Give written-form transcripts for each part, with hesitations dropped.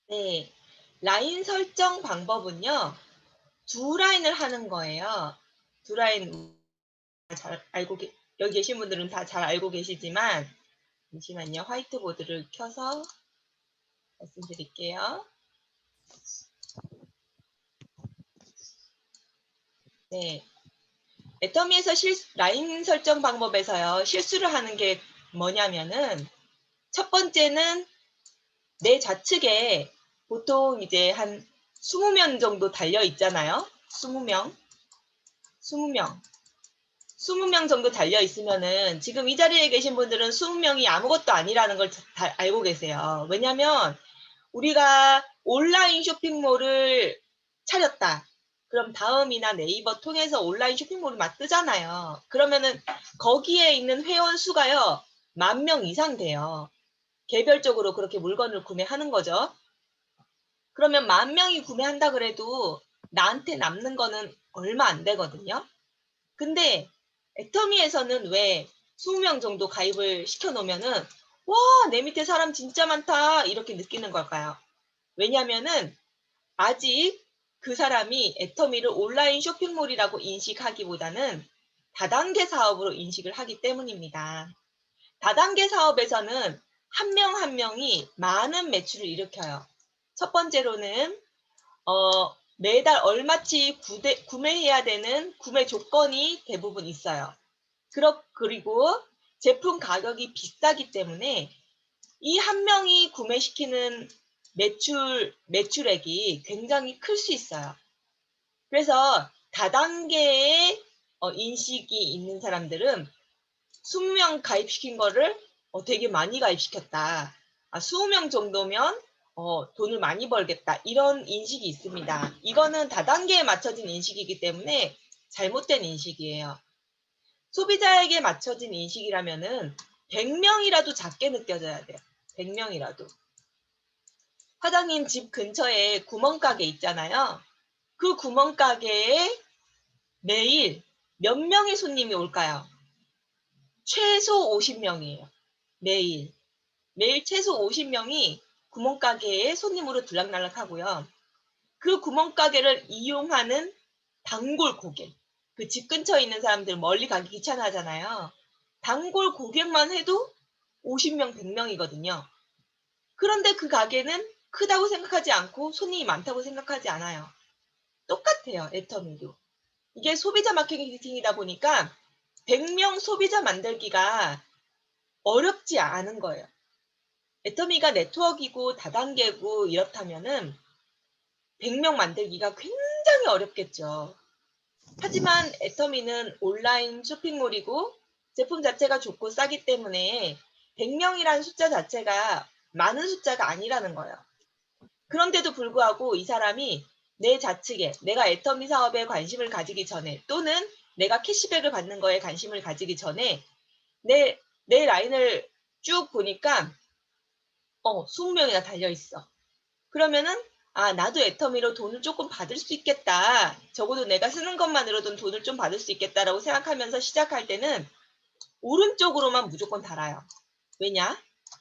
네. 라인 설정 방법은요. 두 라인을 하는 거예요. 두 라인 잘 알고 여기 계신 분들은 다 잘 알고 계시지만 잠시만요. 화이트보드를 켜서 말씀드릴게요. 네. 애터미에서 라인 설정 방법에서요. 실수를 하는 게 뭐냐면은 첫 번째는 내 좌측에 보통 이제 한 20명 정도 달려 있잖아요. 20명. 20명. 20명 정도 달려 있으면은 지금 이 자리에 계신 분들은 20명이 아무것도 아니라는 걸 다 알고 계세요. 왜냐면 우리가 온라인 쇼핑몰을 차렸다. 그럼 다음이나 네이버 통해서 온라인 쇼핑몰이 막 뜨잖아요. 그러면은 거기에 있는 회원 수가요. 10,000명 이상 돼요. 개별적으로 그렇게 물건을 구매하는 거죠. 그러면 10,000명이 구매한다 그래도 나한테 남는 거는 얼마 안 되거든요. 근데 애터미에서는 왜 20명 정도 가입을 시켜 놓으면은 와, 내 밑에 사람 진짜 많다 이렇게 느끼는 걸까요? 왜냐면은 아직 그 사람이 애터미를 온라인 쇼핑몰이라고 인식하기보다는 다단계 사업으로 인식을 하기 때문입니다. 다단계 사업에서는 한 명 한 명이 많은 매출을 일으켜요. 첫 번째로는 매달 얼마치 구매해야 되는 구매 조건이 대부분 있어요. 그리고 제품 가격이 비싸기 때문에 이 한 명이 구매시키는 매출액이 굉장히 클 수 있어요. 그래서 다단계의 인식이 있는 사람들은 20명 가입시킨 거를 되게 많이 가입시켰다. 20명 정도면 돈을 많이 벌겠다. 이런 인식이 있습니다. 이거는 다단계에 맞춰진 인식이기 때문에 잘못된 인식이에요. 소비자에게 맞춰진 인식이라면은 100명이라도 작게 느껴져야 돼요. 100명이라도. 사장님 집 근처에 구멍가게 있잖아요. 그 구멍가게에 매일 몇 명의 손님이 올까요? 최소 50명이에요. 매일. 매일 최소 50명이 구멍가게에 손님으로 들락날락 하고요. 그 구멍가게를 이용하는 단골 고객. 그 집 근처에 있는 사람들 멀리 가기 귀찮아하잖아요. 단골 고객만 해도 50명, 100명이거든요. 그런데 그 가게는 크다고 생각하지 않고 손님이 많다고 생각하지 않아요. 똑같아요, 애터미도. 이게 소비자 마케팅이다 보니까 100명 소비자 만들기가 어렵지 않은 거예요. 애터미가 네트워크이고 다단계고 이렇다면은 100명 만들기가 굉장히 어렵겠죠. 하지만 애터미는 온라인 쇼핑몰이고 제품 자체가 좋고 싸기 때문에 100명이라는 숫자 자체가 많은 숫자가 아니라는 거예요. 그런데도 불구하고 이 사람이 내 좌측에 내가 애터미 사업에 관심을 가지기 전에 또는 내가 캐시백을 받는 거에 관심을 가지기 전에 내 라인을 쭉 보니까 20명이나 달려 있어. 그러면은 나도 애터미로 돈을 조금 받을 수 있겠다. 적어도 내가 쓰는 것만으로도 돈을 좀 받을 수 있겠다라고 생각하면서 시작할 때는 오른쪽으로만 무조건 달아요. 왜냐?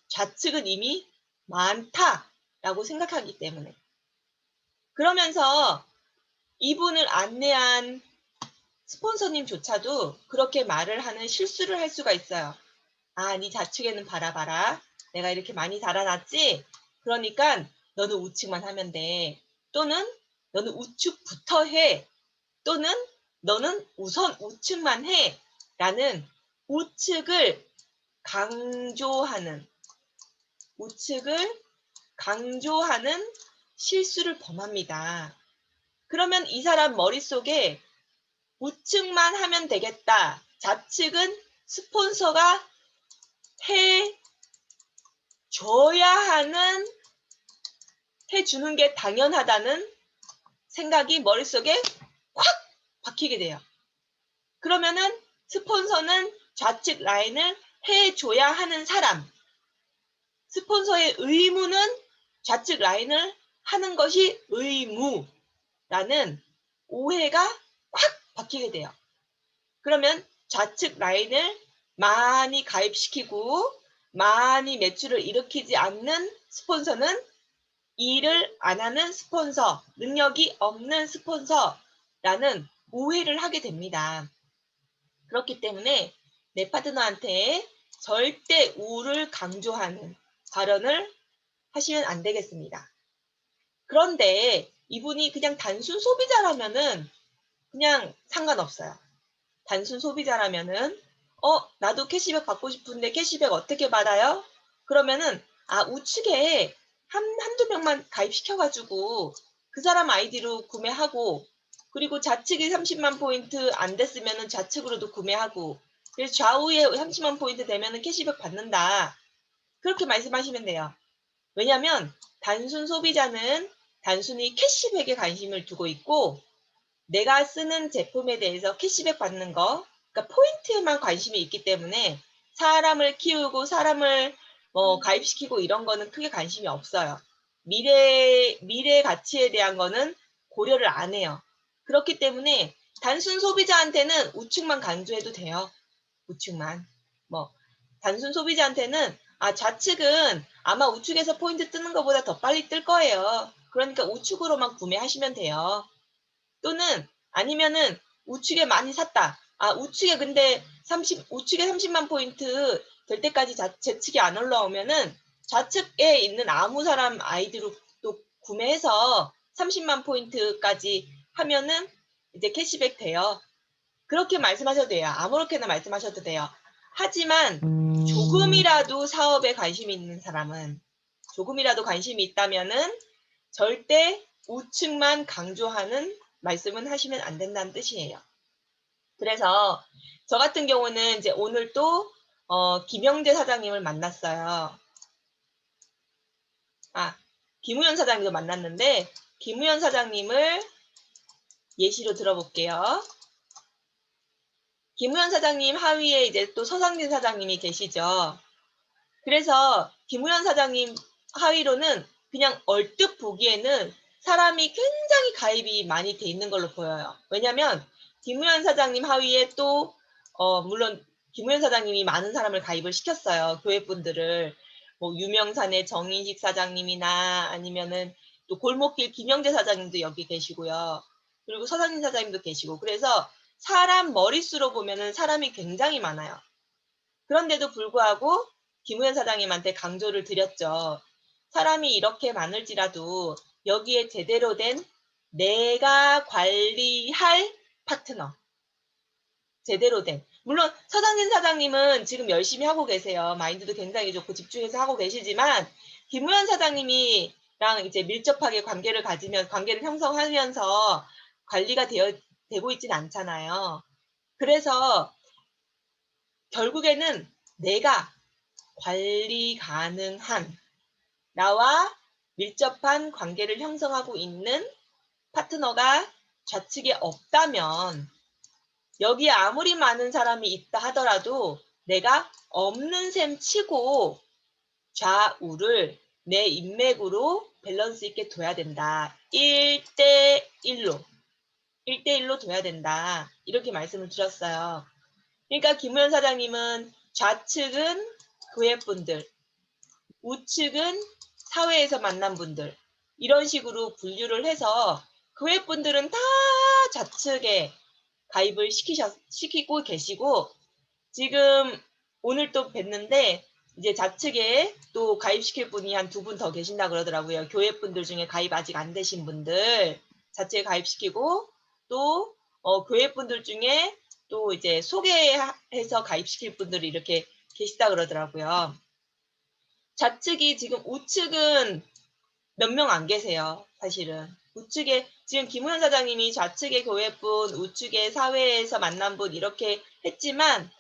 좌측은 이미 많다라고 생각하기 때문에. 그러면서 이분을 안내한 스폰서님조차도 그렇게 말을 하는 실수를 할 수가 있어요. 네 좌측에는 봐라. 내가 이렇게 많이 달아놨지? 그러니까 너는 우측만 하면 돼. 또는 너는 우측부터 해. 또는 너는 우선 우측만 해. 라는 우측을 강조하는, 우측을 강조하는 실수를 범합니다. 그러면 이 사람 머릿속에 우측만 하면 되겠다. 좌측은 스폰서가 해줘야 하는, 해주는 게 당연하다는 생각이 머릿속에 확 박히게 돼요. 그러면은 스폰서는 좌측 라인을 해줘야 하는 사람, 스폰서의 의무는 좌측 라인을 하는 것이 의무라는 오해가 확 박히게 돼요. 그러면 좌측 라인을 많이 가입시키고 많이 매출을 일으키지 않는 스폰서는 일을 안 하는 스폰서, 능력이 없는 스폰서라는 오해를 하게 됩니다. 그렇기 때문에 내 파트너한테 절대 우를 강조하는 발언을 하시면 안 되겠습니다. 그런데 이분이 그냥 단순 소비자라면은 그냥 상관없어요. 단순 소비자라면은 나도 캐시백 받고 싶은데 캐시백 어떻게 받아요? 그러면은 우측에 한두 명만 가입시켜가지고 그 사람 아이디로 구매하고, 그리고 좌측이 30만 포인트 안 됐으면은 좌측으로도 구매하고, 그래서 좌우에 30만 포인트 되면은 캐시백 받는다. 그렇게 말씀하시면 돼요. 왜냐면 단순 소비자는 단순히 캐시백에 관심을 두고 있고, 내가 쓰는 제품에 대해서 캐시백 받는 거, 그러니까 포인트에만 관심이 있기 때문에 사람을 키우고 사람을 가입시키고 이런 거는 크게 관심이 없어요. 미래 가치에 대한 거는 고려를 안 해요. 그렇기 때문에 단순 소비자한테는 우측만 강조해도 돼요. 우측만. 단순 소비자한테는 좌측은 아마 우측에서 포인트 뜨는 것보다 더 빨리 뜰 거예요. 그러니까 우측으로만 구매하시면 돼요. 또는 아니면은 우측에 많이 샀다. 우측에 근데 우측에 30만 포인트 될 때까지 재측이 안 올라오면은 좌측에 있는 아무 사람 아이디로 또 구매해서 30만 포인트까지 하면은 이제 캐시백 돼요. 그렇게 말씀하셔도 돼요. 아무렇게나 말씀하셔도 돼요. 하지만 조금이라도 사업에 관심이 있는 사람은, 조금이라도 관심이 있다면은 절대 우측만 강조하는 말씀은 하시면 안 된다는 뜻이에요. 그래서 저 같은 경우는 이제 오늘 또 김영재 사장님을 만났어요. 김우현 사장님도 만났는데, 김우현 사장님을 예시로 들어볼게요. 김우현 사장님 하위에 이제 또 서상진 사장님이 계시죠. 그래서 김우현 사장님 하위로는 그냥 얼뜻 보기에는 사람이 굉장히 가입이 많이 돼 있는 걸로 보여요. 왜냐면 김우현 사장님 하위에 또 물론 김우현 사장님이 많은 사람을 가입을 시켰어요. 교회분들을. 유명산의 정인식 사장님이나 아니면은 또 골목길 김영재 사장님도 여기 계시고요. 그리고 서상진 사장님도 계시고, 그래서 사람 머릿수로 보면은 사람이 굉장히 많아요. 그런데도 불구하고 김우현 사장님한테 강조를 드렸죠. 사람이 이렇게 많을지라도 여기에 제대로 된 내가 관리할 파트너, 제대로 된, 물론 서상진 사장님은 지금 열심히 하고 계세요. 마인드도 굉장히 좋고 집중해서 하고 계시지만 김우현 사장님이랑 이제 밀접하게 관계를 형성하면서 관리가 되고 있진 않잖아요. 그래서 결국에는 내가 관리 가능한, 나와 밀접한 관계를 형성하고 있는 파트너가 좌측에 없다면, 여기에 아무리 많은 사람이 있다 하더라도 내가 없는 셈 치고 좌우를 내 인맥으로 밸런스 있게 둬야 된다. 1대1로 둬야 된다. 이렇게 말씀을 드렸어요. 그러니까 김우현 사장님은 좌측은 교회분들, 우측은 사회에서 만난 분들, 이런 식으로 분류를 해서 교회분들은 다 좌측에 가입을 시키고 계시고, 지금 오늘 또 뵀는데 이제 좌측에 또 가입시킬 분이 한 2분 더 계신다 그러더라고요. 교회분들 중에 가입 아직 안 되신 분들 좌측에 가입시키고, 또 교회분들 중에 또 이제 소개해서 가입시킬 분들이 이렇게 계시다 그러더라고요. 좌측이 지금 우측은 몇 명 안 계세요. 사실은 우측에 지금 김우현 사장님이 좌측의 교회분, 우측의 사회에서 만난 분 이렇게 했지만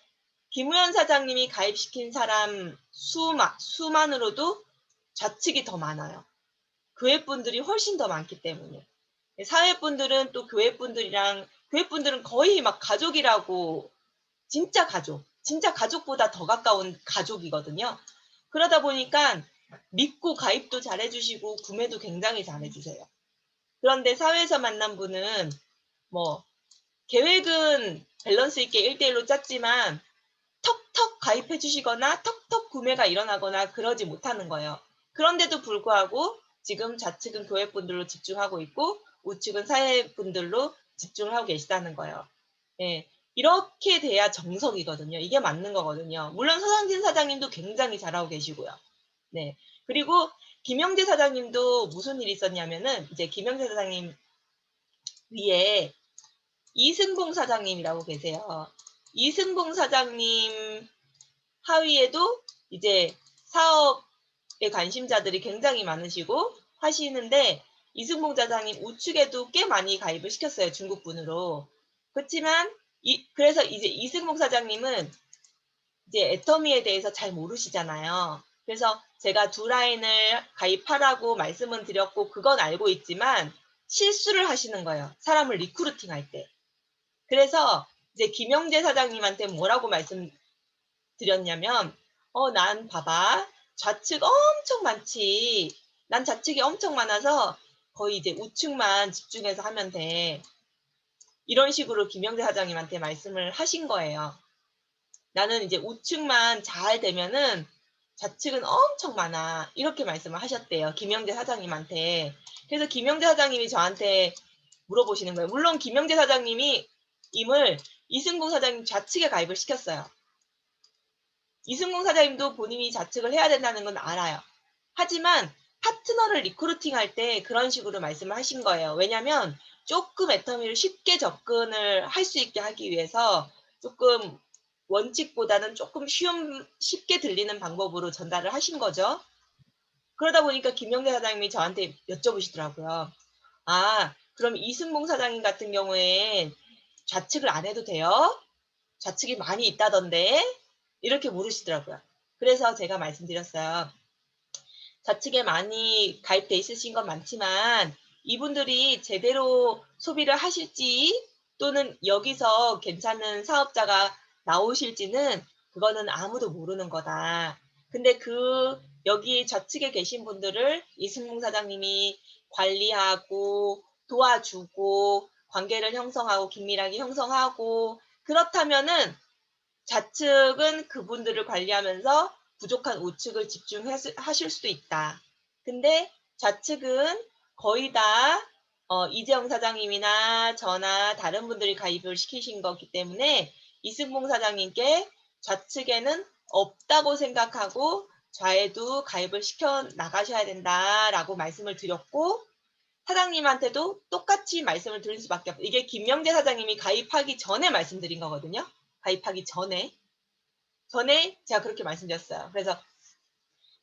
김우현 사장님이 가입시킨 사람 수만으로도 좌측이 더 많아요. 교회분들이 훨씬 더 많기 때문에. 사회분들은 또 교회분들은 거의 막 가족이라고, 진짜 가족보다 더 가까운 가족이거든요. 그러다 보니까 믿고 가입도 잘해주시고 구매도 굉장히 잘해주세요. 그런데 사회에서 만난 분은 계획은 밸런스 있게 1대1로 짰지만 턱턱 가입해 주시거나 턱턱 구매가 일어나거나 그러지 못하는 거예요. 그런데도 불구하고 지금 좌측은 교회분들로 집중하고 있고 우측은 사회분들로 집중을 하고 계시다는 거예요. 예. 이렇게 돼야 정석이거든요. 이게 맞는 거거든요. 물론 서상진 사장님도 굉장히 잘하고 계시고요. 네. 그리고 김영재 사장님도 무슨 일이 있었냐면은 이제 김영재 사장님 위에 이승봉 사장님이라고 계세요. 이승봉 사장님 하위에도 이제 사업에 관심자들이 굉장히 많으시고 하시는데 이승봉 사장님 우측에도 꽤 많이 가입을 시켰어요. 중국분으로. 그렇지만 그래서 이제 이승봉 사장님은 이제 애터미에 대해서 잘 모르시잖아요. 그래서 제가 두 라인을 가입하라고 말씀은 드렸고 그건 알고 있지만 실수를 하시는 거예요. 사람을 리크루팅할 때. 그래서 이제 김영재 사장님한테 뭐라고 말씀드렸냐면 난 봐봐. 좌측 엄청 많지. 난 좌측이 엄청 많아서 거의 이제 우측만 집중해서 하면 돼. 이런 식으로 김영재 사장님한테 말씀을 하신 거예요. 나는 이제 우측만 잘 되면은 좌측은 엄청 많아. 이렇게 말씀을 하셨대요. 김영재 사장님한테. 그래서 김영재 사장님이 저한테 물어보시는 거예요. 물론 김영재 사장님이 임을 이승봉 사장님 좌측에 가입을 시켰어요. 이승봉 사장님도 본인이 좌측을 해야 된다는 건 알아요. 하지만 파트너를 리크루팅할 때 그런 식으로 말씀을 하신 거예요. 왜냐하면 조금 애터미를 쉽게 접근을 할 수 있게 하기 위해서 조금 원칙보다는 조금 쉽게 들리는 방법으로 전달을 하신 거죠. 그러다 보니까 김영재 사장님이 저한테 여쭤보시더라고요. 아, 그럼 이승봉 사장님 같은 경우엔 좌측을 안 해도 돼요? 좌측이 많이 있다던데? 이렇게 물으시더라고요. 그래서 제가 말씀드렸어요. 좌측에 많이 가입돼 있으신 건 많지만 이분들이 제대로 소비를 하실지 또는 여기서 괜찮은 사업자가 나오실지는 그거는 아무도 모르는 거다. 근데 여기 좌측에 계신 분들을 이승봉 사장님이 관리하고 도와주고 관계를 형성하고 긴밀하게 형성하고 그렇다면은 좌측은 그분들을 관리하면서 부족한 우측을 집중하실 수도 있다. 근데 좌측은 거의 다 이재영 사장님이나 저나 다른 분들이 가입을 시키신 거기 때문에 이승봉 사장님께 좌측에는 없다고 생각하고 좌에도 가입을 시켜 나가셔야 된다라고 말씀을 드렸고 사장님한테도 똑같이 말씀을 드릴 수밖에 없어요. 이게 김영재 사장님이 가입하기 전에 말씀드린 거거든요. 가입하기 전에 제가 그렇게 말씀드렸어요. 그래서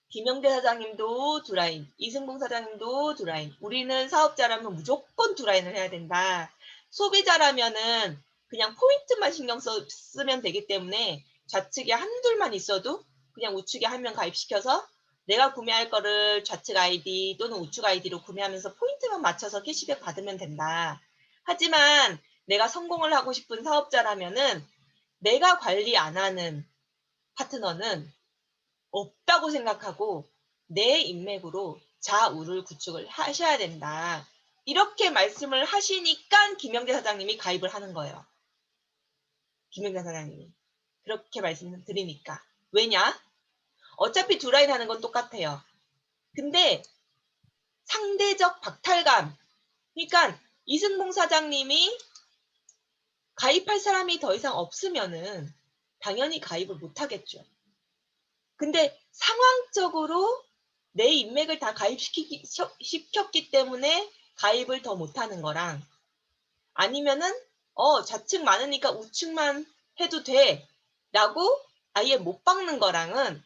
김영대 사장님도 두 라인, 이승봉 사장님도 두 라인. 우리는 사업자라면 무조건 두 라인을 해야 된다. 소비자라면은 그냥 포인트만 신경 쓰면 되기 때문에 좌측에 한둘만 있어도 그냥 우측에 한 명 가입시켜서 내가 구매할 거를 좌측 아이디 또는 우측 아이디로 구매하면서 포인트만 맞춰서 캐시백 받으면 된다. 하지만 내가 성공을 하고 싶은 사업자라면은 내가 관리 안 하는 파트너는 없다고 생각하고 내 인맥으로 좌우를 구축을 하셔야 된다. 이렇게 말씀을 하시니까 김영재 사장님이 가입을 하는 거예요. 김영재 사장님이. 그렇게 말씀드리니까. 왜냐? 어차피 두 라인 하는 건 똑같아요. 근데 상대적 박탈감. 그러니까 이승봉 사장님이 가입할 사람이 더 이상 없으면은 당연히 가입을 못 하겠죠. 근데 상황적으로 내 인맥을 다 시켰기 때문에 가입을 더 못하는 거랑 아니면은 좌측 많으니까 우측만 해도 돼 라고 아예 못 박는 거랑은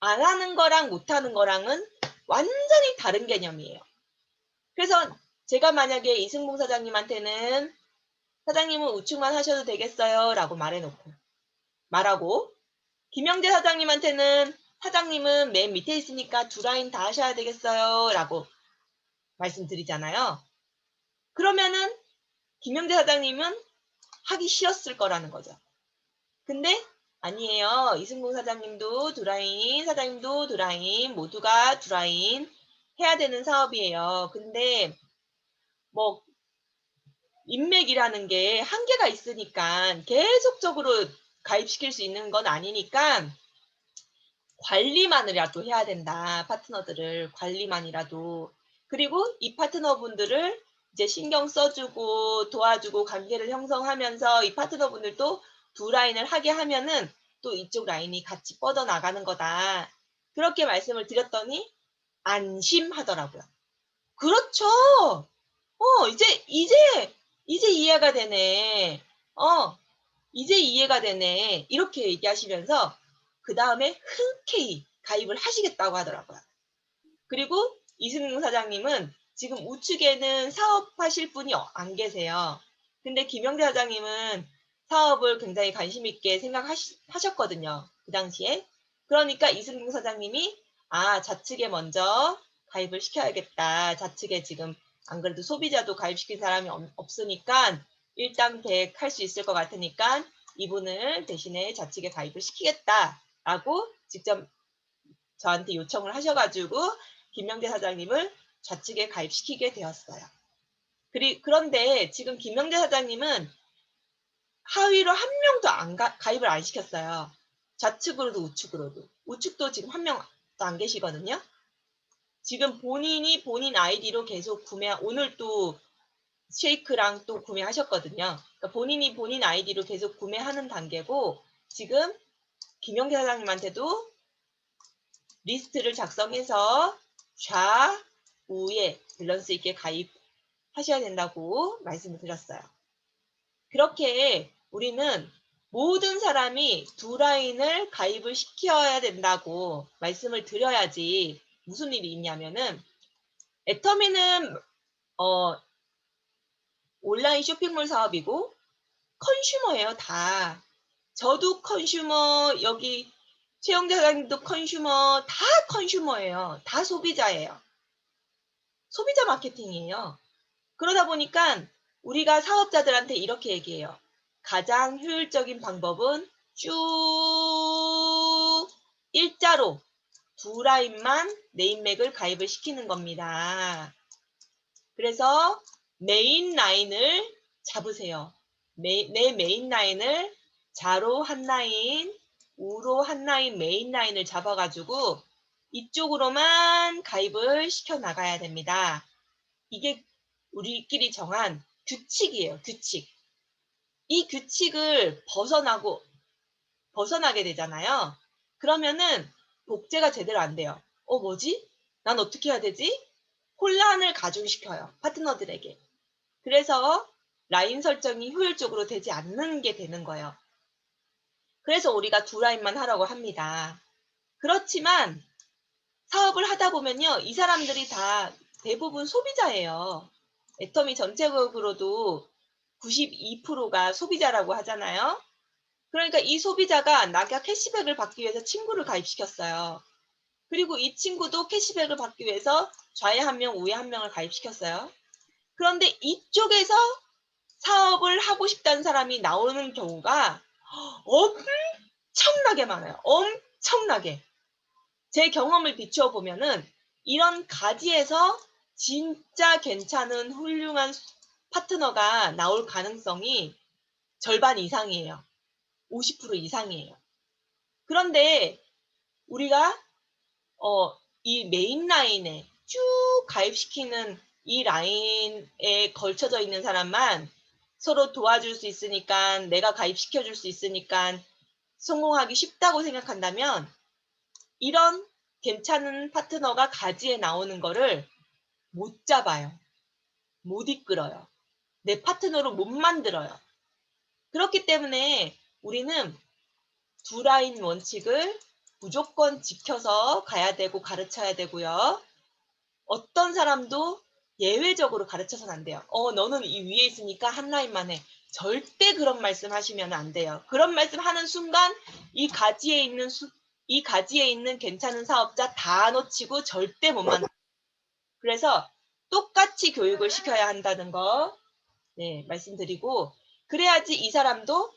안 하는 거랑 못 하는 거랑은 완전히 다른 개념이에요. 그래서 제가 만약에 이승봉 사장님한테는 사장님은 우측만 하셔도 되겠어요 라고 말하고 김영재 사장님한테는 사장님은 맨 밑에 있으니까 두 라인 다 하셔야 되겠어요 라고 말씀드리잖아요. 그러면은 김영재 사장님은 하기 싫었을 거라는 거죠. 근데 아니에요. 이승봉 사장님도 두 라인, 사장님도 두 라인, 모두가 두 라인 해야 되는 사업이에요. 근데 뭐 인맥이라는 게 한계가 있으니까 계속적으로 가입시킬 수 있는 건 아니니까 관리만이라도 해야 된다. 파트너들을 관리만이라도. 그리고 이 파트너분들을 이제 신경 써주고 도와주고 관계를 형성하면서 이 파트너분들도 두 라인을 하게 하면은 또 이쪽 라인이 같이 뻗어나가는 거다. 그렇게 말씀을 드렸더니 안심하더라고요. 그렇죠. 이제 이해가 되네. 이제 이해가 되네. 이렇게 얘기하시면서 그다음에 흔쾌히 가입을 하시겠다고 하더라고요. 그리고 이승용 사장님은 지금 우측에는 사업하실 분이 안 계세요. 근데 김영대 사장님은 사업을 굉장히 관심 있게 하셨거든요. 그 당시에. 그러니까 이승용 사장님이 좌측에 먼저 가입을 시켜야겠다. 좌측에 지금 안 그래도 소비자도 가입시킨 사람이 없으니까 일당 100 할 수 있을 것 같으니까 이분을 대신에 좌측에 가입을 시키겠다라고 직접 저한테 요청을 하셔가지고 김명대 사장님을 좌측에 가입시키게 되었어요. 그런데 지금 김명대 사장님은 하위로 한 명도 가입을 안 시켰어요. 좌측으로도 우측으로도. 우측도 지금 한 명도 안 계시거든요. 지금 본인이 본인 아이디로 계속 오늘 또 쉐이크랑 또 구매하셨거든요. 그러니까 본인이 본인 아이디로 계속 구매하는 단계고 지금 김영대 사장님한테도 리스트를 작성해서 좌우에 밸런스 있게 가입하셔야 된다고 말씀을 드렸어요. 그렇게 우리는 모든 사람이 두 라인을 가입을 시켜야 된다고 말씀을 드려야지 무슨 일이 있냐면은 애터미는 온라인 쇼핑몰 사업이고 컨슈머예요, 다. 저도 컨슈머, 여기 최영대 사장님도 컨슈머, 다 컨슈머예요. 다 소비자예요. 소비자 마케팅이에요. 그러다 보니까 우리가 사업자들한테 이렇게 얘기해요. 가장 효율적인 방법은 쭉 일자로 두 라인만 네임맥을 가입을 시키는 겁니다. 그래서 메인 라인을 잡으세요. 내 메인 라인을 좌로 한 라인, 우로 한 라인 메인 라인을 잡아가지고 이쪽으로만 가입을 시켜 나가야 됩니다. 이게 우리끼리 정한 규칙이에요. 규칙. 이 규칙을 벗어나게 되잖아요. 그러면은 복제가 제대로 안 돼요. 뭐지? 난 어떻게 해야 되지? 혼란을 가중시켜요. 파트너들에게. 그래서 라인 설정이 효율적으로 되지 않는 게 되는 거예요. 그래서 우리가 두 라인만 하라고 합니다. 그렇지만 사업을 하다 보면요. 이 사람들이 다 대부분 소비자예요. 애터미 전체적으로도 92%가 소비자라고 하잖아요. 그러니까 이 소비자가 나가 캐시백을 받기 위해서 친구를 가입시켰어요. 그리고 이 친구도 캐시백을 받기 위해서 좌에 한 명, 우에 한 명을 가입시켰어요. 그런데 이쪽에서 사업을 하고 싶다는 사람이 나오는 경우가 엄청나게 많아요. 엄청나게. 제 경험을 비추어 보면은 이런 가지에서 진짜 괜찮은 훌륭한 파트너가 나올 가능성이 절반 이상이에요. 50% 이상이에요. 그런데 우리가 이 메인 라인에 쭉 가입시키는 이 라인에 걸쳐져 있는 사람만 서로 도와줄 수 있으니까 내가 가입시켜 줄 수 있으니까 성공하기 쉽다고 생각한다면 이런 괜찮은 파트너가 가지에 나오는 거를 못 잡아요. 못 이끌어요. 내 파트너로 못 만들어요. 그렇기 때문에 우리는 두 라인 원칙을 무조건 지켜서 가야 되고 가르쳐야 되고요. 어떤 사람도 예외적으로 가르쳐서는 안 돼요. 너는 이 위에 있으니까 한 라인만 해. 절대 그런 말씀 하시면 안 돼요. 그런 말씀 하는 순간 이 가지에 있는 괜찮은 사업자 다 놓치고 절대 못 만들어요. 그래서 똑같이 교육을 시켜야 한다는 거 말씀드리고 그래야지 이 사람도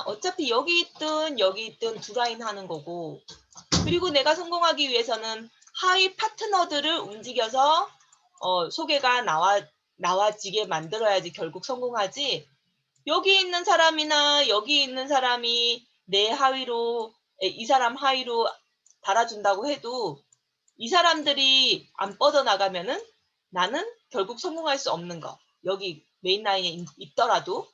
어차피 여기 있든 두 라인 하는 거고 그리고 내가 성공하기 위해서는 하위 파트너들을 움직여서 소개가 나와지게 만들어야지 결국 성공하지 여기 있는 사람이나 여기 있는 사람이 내 하위로 이 사람 하위로 달아준다고 해도 이 사람들이 안 뻗어나가면은 나는 결국 성공할 수 없는 거. 여기 메인 라인에 있더라도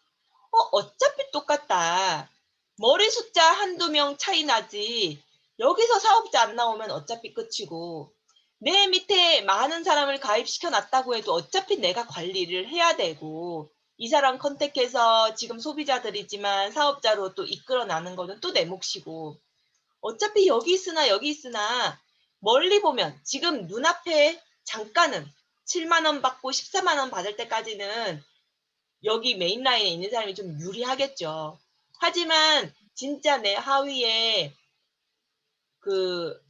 어차피 똑같다. 머리 숫자 한두 명 차이 나지. 여기서 사업자 안 나오면 어차피 끝이고 내 밑에 많은 사람을 가입시켜 놨다고 해도 어차피 내가 관리를 해야 되고 이 사람 컨택해서 지금 소비자들이지만 사업자로 또 이끌어 나는 거는 또 내 몫이고 어차피 여기 있으나 멀리 보면 지금 눈앞에 잠깐은 7만 원 받고 14만 원 받을 때까지는 여기 메인 라인에 있는 사람이 좀 유리하겠죠. 하지만 진짜 내 하위에 그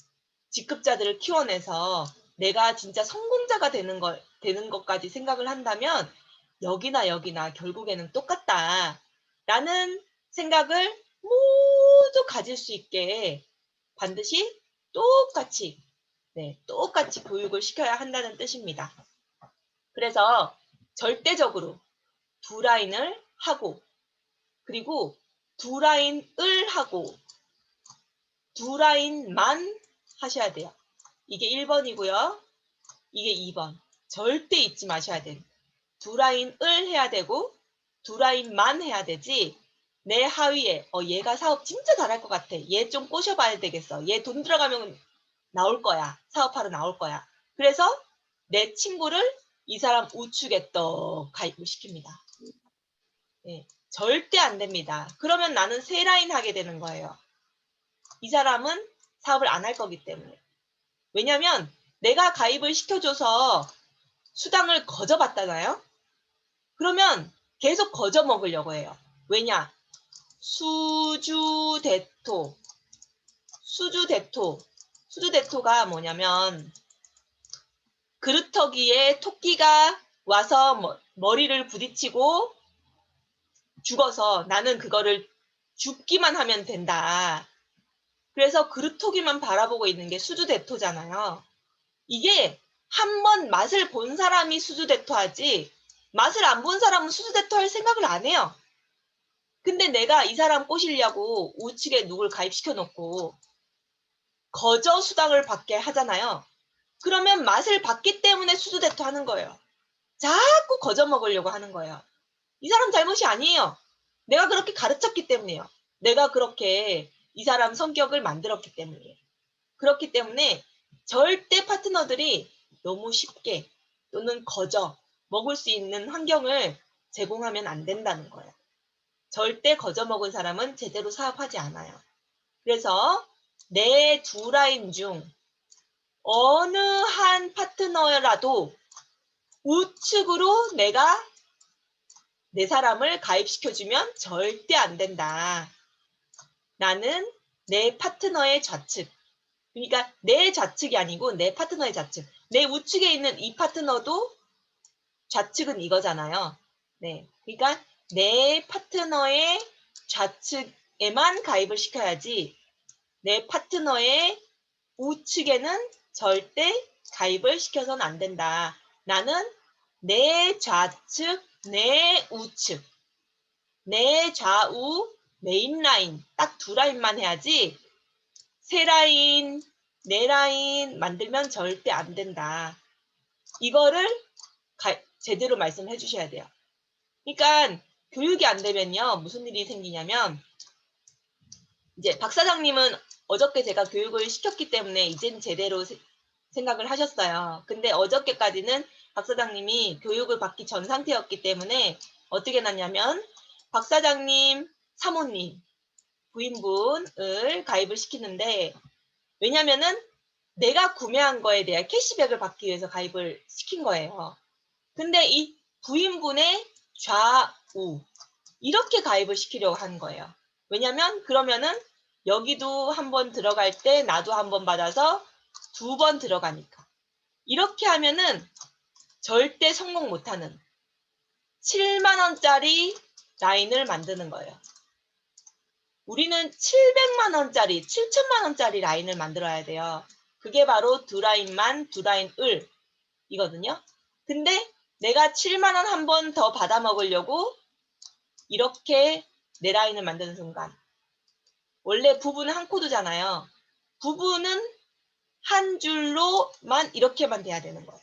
직급자들을 키워내서 내가 진짜 성공자가 되는 것까지 생각을 한다면 여기나 결국에는 똑같다라는 생각을 모두 가질 수 있게 반드시 똑같이 교육을 시켜야 한다는 뜻입니다. 그래서 절대적으로 두 라인을 하고 그리고 두 라인을 하고 두 라인만 하셔야 돼요. 이게 1번이고요. 이게 2번. 절대 잊지 마셔야 돼요. 두 라인을 해야 되고 두 라인만 해야 되지 내 하위에 얘가 사업 진짜 잘할 것 같아. 얘 좀 꼬셔봐야 되겠어. 얘 돈 들어가면 나올 거야. 사업하러 나올 거야. 그래서 내 친구를 이 사람 우측에 떡 가입을 시킵니다. 네, 절대 안 됩니다. 그러면 나는 세 라인 하게 되는 거예요. 이 사람은 사업을 안 할 거기 때문에. 왜냐면 내가 가입을 시켜줘서 수당을 거저받잖아요. 그러면 계속 거저 먹으려고 해요. 왜냐? 수주대토가 뭐냐면 그루터기에 토끼가 와서 머리를 부딪히고 죽어서 나는 그거를 죽기만 하면 된다. 그래서 그루터기만 바라보고 있는 게 수주대토잖아요. 이게 한번 맛을 본 사람이 수주대토하지 맛을 안 본 사람은 수주대토할 생각을 안 해요. 근데 내가 이 사람 꼬시려고 우측에 누굴 가입시켜 놓고 거저 수당을 받게 하잖아요. 그러면 맛을 봤기 때문에 수주대토 하는 거예요. 자꾸 거저 먹으려고 하는 거예요. 이 사람 잘못이 아니에요. 내가 그렇게 가르쳤기 때문이에요. 내가 그렇게 이 사람 성격을 만들었기 때문이에요. 그렇기 때문에 절대 파트너들이 너무 쉽게 또는 거저 먹을 수 있는 환경을 제공하면 안 된다는 거예요. 절대 거저 먹은 사람은 제대로 사업하지 않아요. 그래서 내 두 라인 중 어느 한 파트너라도 우측으로 내가 내 사람을 가입시켜주면 절대 안 된다. 나는 내 파트너의 좌측, 그러니까 내 좌측이 아니고 내 파트너의 좌측. 내 우측에 있는 이 파트너도 좌측은 이거잖아요. 네, 그러니까 내 파트너의 좌측에만 가입을 시켜야지 내 파트너의 우측에는 절대 가입을 시켜서는 안 된다. 나는 내 좌측, 내 우측, 내 좌우 메인 라인 딱 두 라인만 해야지 세 라인, 네 라인 만들면 절대 안 된다. 이거를 제대로 말씀해 주셔야 돼요. 그러니까 교육이 안 되면요. 무슨 일이 생기냐면 이제 박 사장님은 어저께 제가 교육을 시켰기 때문에 이제는 제대로 생각을 하셨어요. 근데 어저께까지는 박 사장님이 교육을 받기 전 상태였기 때문에 어떻게 났냐면 박 사장님, 사모님, 부인분을 가입을 시키는데 왜냐면은 내가 구매한 거에 대한 캐시백을 받기 위해서 가입을 시킨 거예요. 근데 이 부인분의 좌우 이렇게 가입을 시키려고 하는 거예요. 왜냐면 그러면은 여기도 한번 들어갈 때 나도 한번 받아서 두 번 들어가니까. 이렇게 하면은 절대 성공 못하는 7만 원짜리 라인을 만드는 거예요. 우리는 700만 원짜리, 7천만 원짜리 라인을 만들어야 돼요. 그게 바로 두 라인만, 두 라인을 이거든요. 근데 내가 7만 원 한 번 더 받아 먹으려고 이렇게 네 라인을 만드는 순간 원래 부부는 한 코드잖아요. 부부는 한 줄로만 이렇게만 돼야 되는 거예요.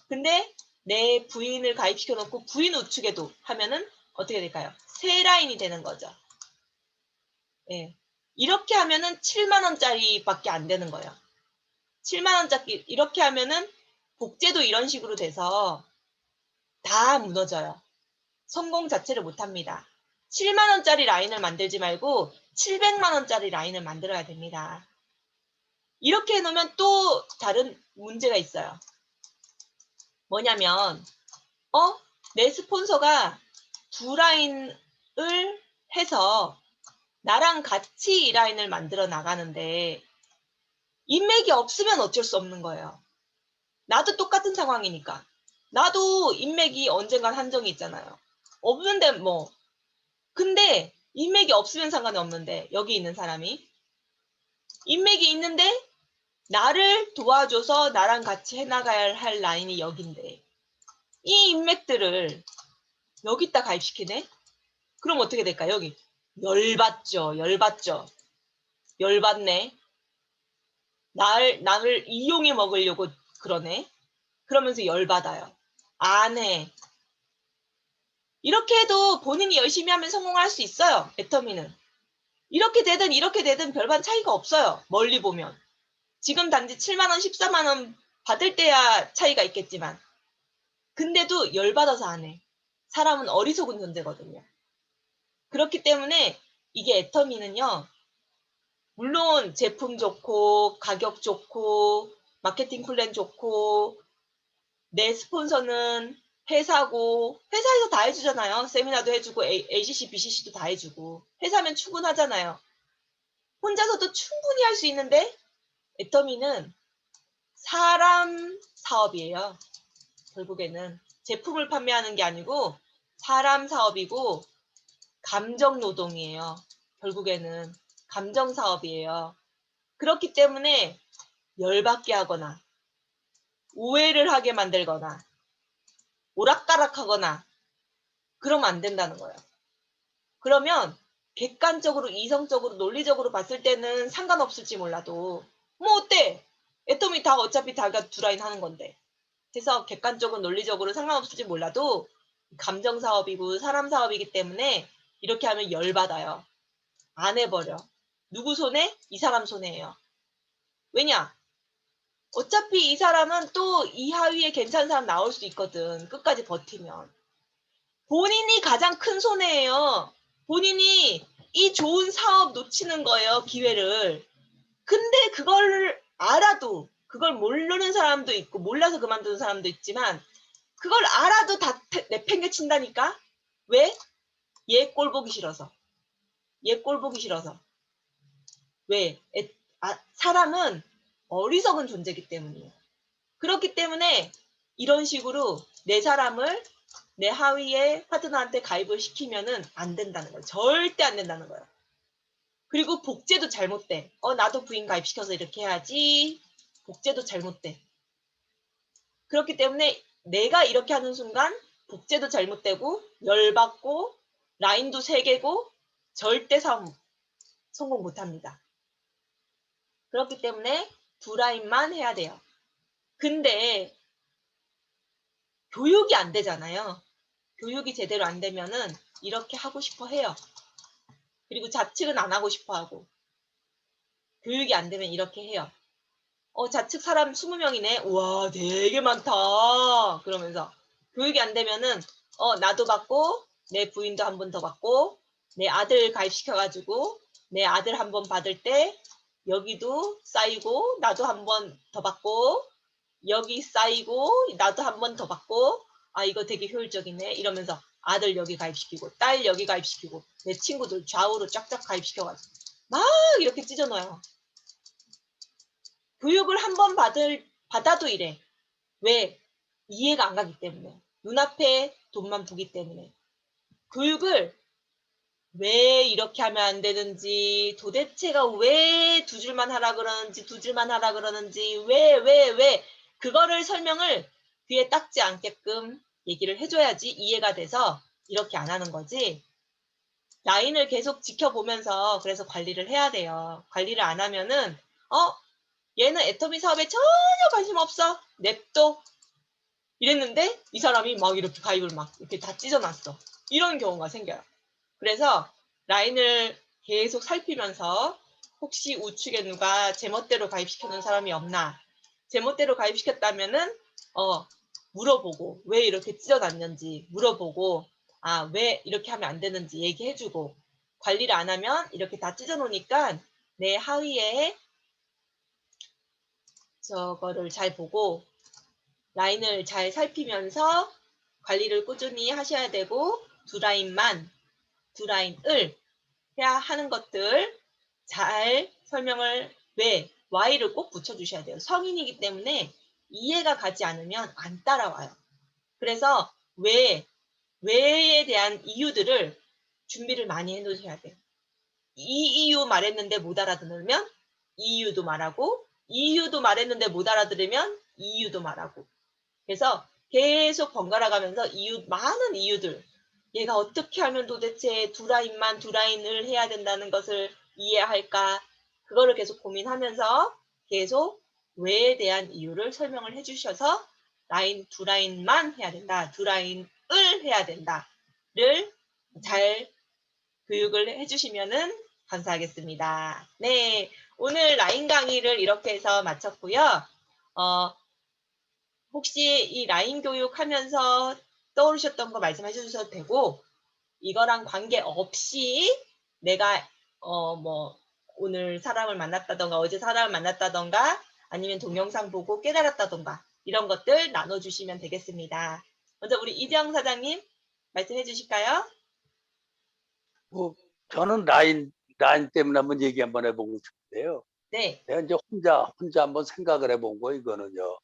근데 내 부인을 가입시켜 놓고 부인 우측에도 하면은 어떻게 될까요? 세 라인이 되는 거죠. 예. 이렇게 하면은 7만 원짜리밖에 안 되는 거예요. 7만 원짜리 이렇게 하면은 복제도 이런 식으로 돼서 다 무너져요. 성공 자체를 못 합니다. 7만 원짜리 라인을 만들지 말고 700만 원짜리 라인을 만들어야 됩니다. 이렇게 해놓으면 또 다른 문제가 있어요. 뭐냐면 내 스폰서가 두 라인을 해서 나랑 같이 이 라인을 만들어 나가는데 인맥이 없으면 어쩔 수 없는 거예요. 나도 똑같은 상황이니까. 나도 인맥이 언젠간 한정이 있잖아요. 없는데 뭐. 근데 인맥이 없으면 상관이 없는데 여기 있는 사람이 인맥이 있는데 나를 도와줘서 나랑 같이 해나가야 할 라인이 여긴데 이 인맥들을 여기다 가입시키네? 그럼 어떻게 될까? 여기 열받죠. 열받죠. 열받네. 나를 이용해 먹으려고 그러네. 그러면서 열받아요. 안 해. 이렇게 해도 본인이 열심히 하면 성공할 수 있어요. 애터미는. 이렇게 되든 별반 차이가 없어요. 멀리 보면. 지금 단지 7만 원, 14만 원 받을 때야 차이가 있겠지만. 근데도 열받아서 안 해. 사람은 어리석은 존재거든요. 그렇기 때문에 이게 애터미는요. 물론 제품 좋고 가격 좋고 마케팅 플랜 좋고 내 스폰서는 회사고 회사에서 다 해주잖아요. 세미나도 해주고 ACC, BCC도 다 해주고 회사면 충분하잖아요. 혼자서도 충분히 할 수 있는데 애터미는 사람 사업이에요. 결국에는 제품을 판매하는 게 아니고 사람 사업이고 감정 노동이에요. 결국에는 감정 사업이에요. 그렇기 때문에 열받게 하거나 오해를 하게 만들거나 오락가락하거나 그러면 안 된다는 거예요. 그러면 객관적으로 이성적으로 논리적으로 봤을 때는 상관없을지 몰라도 뭐 어때? 애터미 다 어차피 다가 두 라인 하는 건데. 그래서 객관적으로 논리적으로 상관없을지 몰라도 감정 사업이고 사람 사업이기 때문에 이렇게 하면 열받아요. 안 해버려. 누구 손해? 이 사람 손해예요. 왜냐? 어차피 이 사람은 또 이 하위에 괜찮은 사람 나올 수 있거든. 끝까지 버티면. 본인이 가장 큰 손해예요. 본인이 이 좋은 사업 놓치는 거예요. 기회를. 근데 그걸 알아도 그걸 모르는 사람도 있고 몰라서 그만두는 사람도 있지만 그걸 알아도 다 내팽개친다니까? 왜? 얘 꼴 보기 싫어서. 얘 꼴 보기 싫어서. 왜? 사람은 어리석은 존재이기 때문이에요. 그렇기 때문에 이런 식으로 내 사람을 내 하위의 파트너한테 가입을 시키면은 안 된다는 거예요. 절대 안 된다는 거예요. 그리고 복제도 잘못돼. 나도 부인 가입시켜서 이렇게 해야지. 복제도 잘못돼. 그렇기 때문에 내가 이렇게 하는 순간 복제도 잘못되고 열받고 라인도 3개고 절대 성공 못합니다. 그렇기 때문에 두 라인만 해야 돼요. 근데 교육이 안 되잖아요. 교육이 제대로 안 되면은 이렇게 하고 싶어 해요. 그리고 좌측은 안 하고 싶어 하고 교육이 안 되면 이렇게 해요. 좌측 사람 20명이네. 우와, 되게 많다. 그러면서 교육이 안 되면은 나도 받고 내 부인도 한 번 더 받고 내 아들 가입시켜가지고 내 아들 한 번 받을 때 여기도 쌓이고 나도 한 번 더 받고 여기 쌓이고 나도 한 번 더 받고 이거 되게 효율적이네 이러면서 아들 여기 가입시키고 딸 여기 가입시키고 내 친구들 좌우로 쫙쫙 가입시켜가지고 막 이렇게 찢어넣어요. 교육을 한 번 받아도 이래. 왜? 이해가 안 가기 때문에. 눈앞에 돈만 보기 때문에. 교육을 왜 이렇게 하면 안 되는지, 도대체가 왜 두 줄만 하라 그러는지, 두 줄만 하라 그러는지, 왜, 그거를 설명을 귀에 닦지 않게끔 얘기를 해줘야지 이해가 돼서 이렇게 안 하는 거지. 라인을 계속 지켜보면서 그래서 관리를 해야 돼요. 관리를 안 하면은 얘는 애터미 사업에 전혀 관심 없어. 냅둬. 이랬는데 이 사람이 막 이렇게 가입을 막 이렇게 다 찢어놨어. 이런 경우가 생겨요. 그래서 라인을 계속 살피면서 혹시 우측에 누가 제멋대로 가입시켜놓은 사람이 없나, 제멋대로 가입시켰다면은 물어보고 왜 이렇게 찢어놨는지 물어보고 왜 이렇게 하면 안 되는지 얘기해주고, 관리를 안 하면 이렇게 다 찢어놓으니까 내 하위에 저거를 잘 보고 라인을 잘 살피면서 관리를 꾸준히 하셔야 되고, 두 라인을 해야 하는 것들 잘 설명을, 왜 Y를 꼭 붙여주셔야 돼요. 성인이기 때문에 이해가 가지 않으면 안 따라와요. 그래서 왜에 대한 이유들을 준비를 많이 해놓으셔야 돼요. 이 이유 말했는데 못 알아들으면 이 이유도 말하고, 이 이유도 말했는데 못 알아들으면 이 이유도 말하고, 그래서 계속 번갈아 가면서 많은 이유들, 얘가 어떻게 하면 도대체 두 라인을 해야 된다는 것을 이해할까, 그거를 계속 고민하면서 계속 왜에 대한 이유를 설명을 해주셔서 두 라인만 해야 된다, 두 라인을 해야 된다를 잘 교육을 해주시면은 감사하겠습니다. 네, 오늘 라인 강의를 이렇게 해서 마쳤고요. 혹시 이 라인 교육하면서 떠오르셨던 거 말씀해 주셔도 되고, 이거랑 관계없이 내가 오늘 사람을 만났다던가 어제 사람을 만났다던가 아니면 동영상 보고 깨달았다던가 이런 것들 나눠주시면 되겠습니다. 먼저 우리 이재영 사장님 말씀해 주실까요? 뭐 저는 라인 때문에 한번 얘기 한번 해보고 싶은데요. 네. 내가 이제 혼자 한번 생각을 해본 거, 이거는요.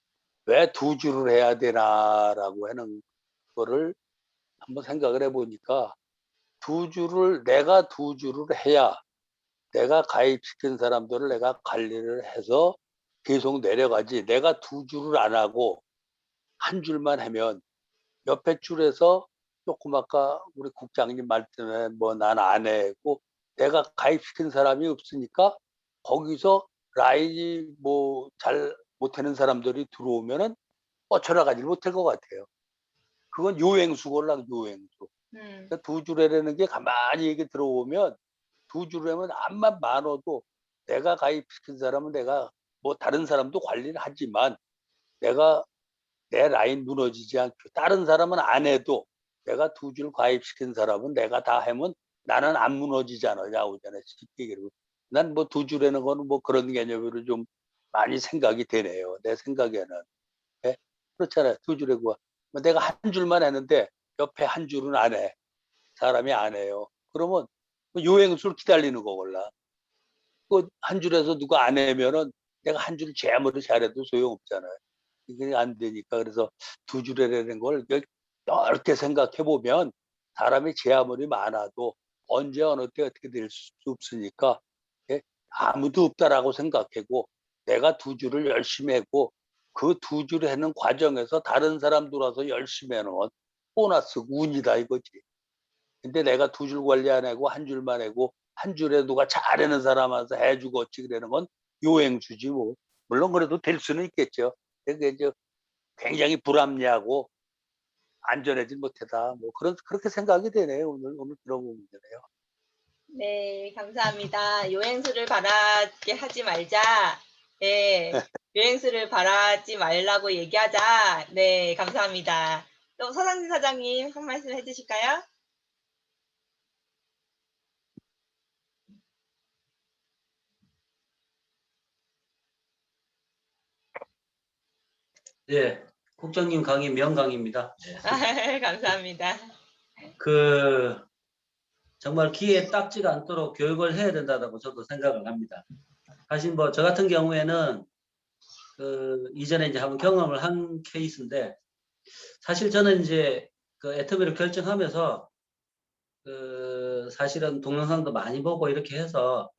왜 두 줄을 해야 되나라고 하는 거를 한번 생각을 해보니까, 내가 두 줄을 해야 내가 가입시킨 사람들을 내가 관리를 해서 계속 내려가지, 내가 두 줄을 안 하고 한 줄만 하면 옆에 줄에서 조금 아까 우리 국장님 말씀에 뭐 난 안 해고 내가 가입시킨 사람이 없으니까 거기서 라인이 뭐 잘 못하는 사람들이 들어오면은 뻗쳐나가지 못할 것 같아요. 그건 요행수 걸라, 요행수. 그러니까 두 줄에라는 게 가만히 얘기 들어오면, 두 줄에면 암만 많아도 내가 가입시킨 사람은 내가 뭐 다른 사람도 관리를 하지만 내가 내 라인 무너지지 않고, 다른 사람은 안 해도 내가 두 줄 가입시킨 사람은 내가 다 하면 나는 안 무너지잖아. 나오잖아. 쉽게 얘기하고. 난 뭐 두 줄에는 거는 뭐 그런 개념으로 좀 많이 생각이 되네요. 내 생각에는. 예? 그렇잖아요. 두 줄에 뭐 내가 한 줄만 했는데 옆에 한 줄은 안 해. 사람이 안 해요. 그러면 요행수를 기다리는 거걸라. 그 한 줄에서 누가 안 해면은 내가 한 줄 제 아무리 잘해도 소용없잖아요. 이게 안 되니까. 그래서 두 줄이라는 걸 넓게 생각해 보면 사람이 제 아무리 많아도 언제 어느 때 어떻게 될 수 없으니까, 예? 아무도 없다라고 생각하고 내가 두 줄을 열심히 했고 그 두 줄 하는 과정에서 다른 사람 들어와서 열심히 해놓은 보너스 운이다 이거지. 근데 내가 두 줄 관리 안 하고 한 줄만 하고 한 줄에 누가 잘하는 사람 와서 해주고 어찌 그러는 건 요행수지 뭐. 물론 그래도 될 수는 있겠죠. 그게 이제 굉장히 불합리하고 안전하지 못하다. 뭐 그렇게 생각이 되네요. 오늘 들어보면 되네요. 네, 감사합니다. 요행수를 바라게 하지 말자. 네, 요행수를 바라지 말라고 얘기하자. 네, 감사합니다. 또 서상진 사장님 한 말씀 해주실까요? 네, 국장님 강의 명강입니다. 감사합니다. 정말 귀에 딱지가 않도록 교육을 해야 된다고 저도 생각을 합니다. 사실 뭐 저 같은 경우에는 이전에 이제 한번 경험을 한 케이스인데, 사실 저는 이제 애터미를 결정하면서 사실은 동영상도 많이 보고 이렇게 해서